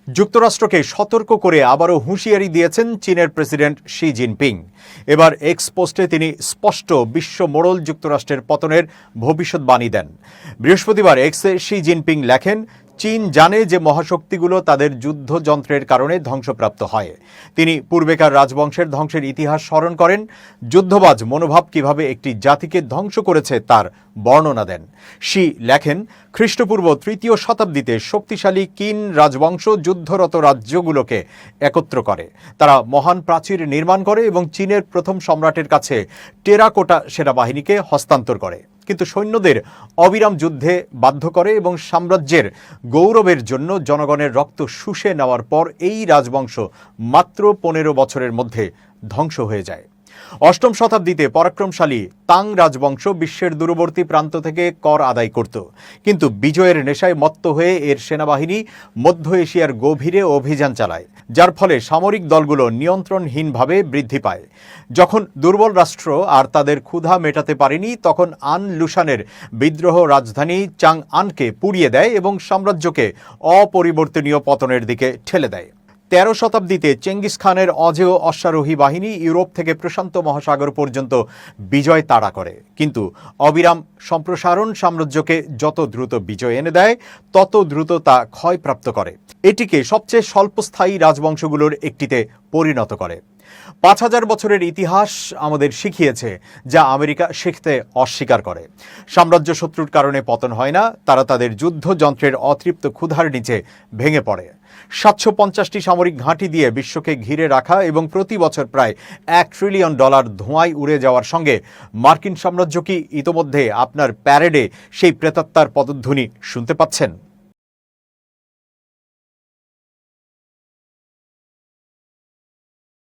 যুক্তরাষ্ট্রকে সতর্ক করে আবারও হুঁশিয়ারি দিয়েছেন চীনের প্রেসিডেন্ট শি জিনপিং। এবার এক্স পোস্টে তিনি স্পষ্ট বিশ্ব মোড়ল যুক্তরাষ্ট্রের পতনের ভবিষ্যৎবাণী দেন। বৃহস্পতিবার এক্সে শি জিনপিং লেখেন, চীন জানে যে মহাশক্তিগুলো তাদের যুদ্ধযন্ত্রের কারণে ধ্বংসপ্রাপ্ত হয়। তিনি পূর্বেকার রাজবংশের ধ্বংসের ইতিহাস স্মরণ করেন, যুদ্ধবাজ মনোভাব কিভাবে একটি জাতিকে ধ্বংস করেছে তার বর্ণনা দেন। শি লেখেন, খ্রিস্টপূর্ব ৩য় শতাব্দীতে শক্তিশালী কিন রাজবংশ যুদ্ধরত রাজ্যগুলোকে একত্র করে। তারা মহান প্রাচীর নির্মাণ করে এবং চীনের প্রথম সম্রাটের কাছে টেরাকোটা সেনাবাহিনীকে হস্তান্তর করে, কিন্তু সৈন্যদের অবিরাম যুদ্ধে বাধ্য করে এবং সাম্রাজ্যের গৌরবের জন্য জনগণের রক্ত শুষে নেওয়ার পর এই রাজবংশ মাত্র ১৫ বছরের মধ্যে ধ্বংস হয়ে যায়। অষ্টম শতাব্দীতে পরাক্রমশালী তাং রাজবংশ বিশ্বের দূরবর্তী প্রান্ত থেকে কর আদায় করত, কিন্তু বিজয়ের নেশায় মত্ত হয়ে এর সেনাবাহিনী মধ্য এশিয়ার গভীরে অভিযান চালায়, যার ফলে সামরিক দলগুলো নিয়ন্ত্রণহীনভাবে বৃদ্ধি পায়। যখন দুর্বল রাষ্ট্র আর তাদের ক্ষুধা মেটাতে পারেনি, তখন আন লুসানের বিদ্রোহ রাজধানী চাং আনকে পুড়িয়ে দেয় এবং সাম্রাজ্যকে অপরিবর্তনীয় পতনের দিকে ঠেলে দেয়। ১৩ শতাব্দীতে চেঙ্গিস খানের অজেয় অশ্বারোহী বাহিনী ইউরোপ থেকে প্রশান্ত মহাসাগর পর্যন্ত বিজয় তাড়া করে, কিন্তু অবিরাম সম্প্রসারণ সাম্রাজ্যকে যত দ্রুত বিজয় এনে দেয় তত দ্রুত তা ক্ষয়প্রাপ্ত করে। এটিকে সবচেয়ে স্বল্পস্থায়ী রাজবংশগুলোর একটিতে পরিণত করে। ৫,০০০ বছরের ইতিহাস আমাদের শিখিয়েছে যা আমেরিকা শিখতে অস্বীকার করে। সাম্রাজ্য শত্রুর কারণে পতন হয় না, তারা তাদের যুদ্ধযন্ত্রের অতৃপ্ত ক্ষুধার নিচে ভেঙে পড়ে। ৭৫০টি সামরিক ঘাঁটি দিয়ে বিশ্বকে ঘিরে রাখা এবং প্রতি বছর প্রায় $১ ট্রিলিয়ন ধোঁয়ায় উড়ে যাওয়ার সঙ্গে মার্কিন সাম্রাজ্য কি ইতোমধ্যে আপনার প্যারেডে সেই প্রেতাত্মার পদধ্বনি শুনতে পাচ্ছেন?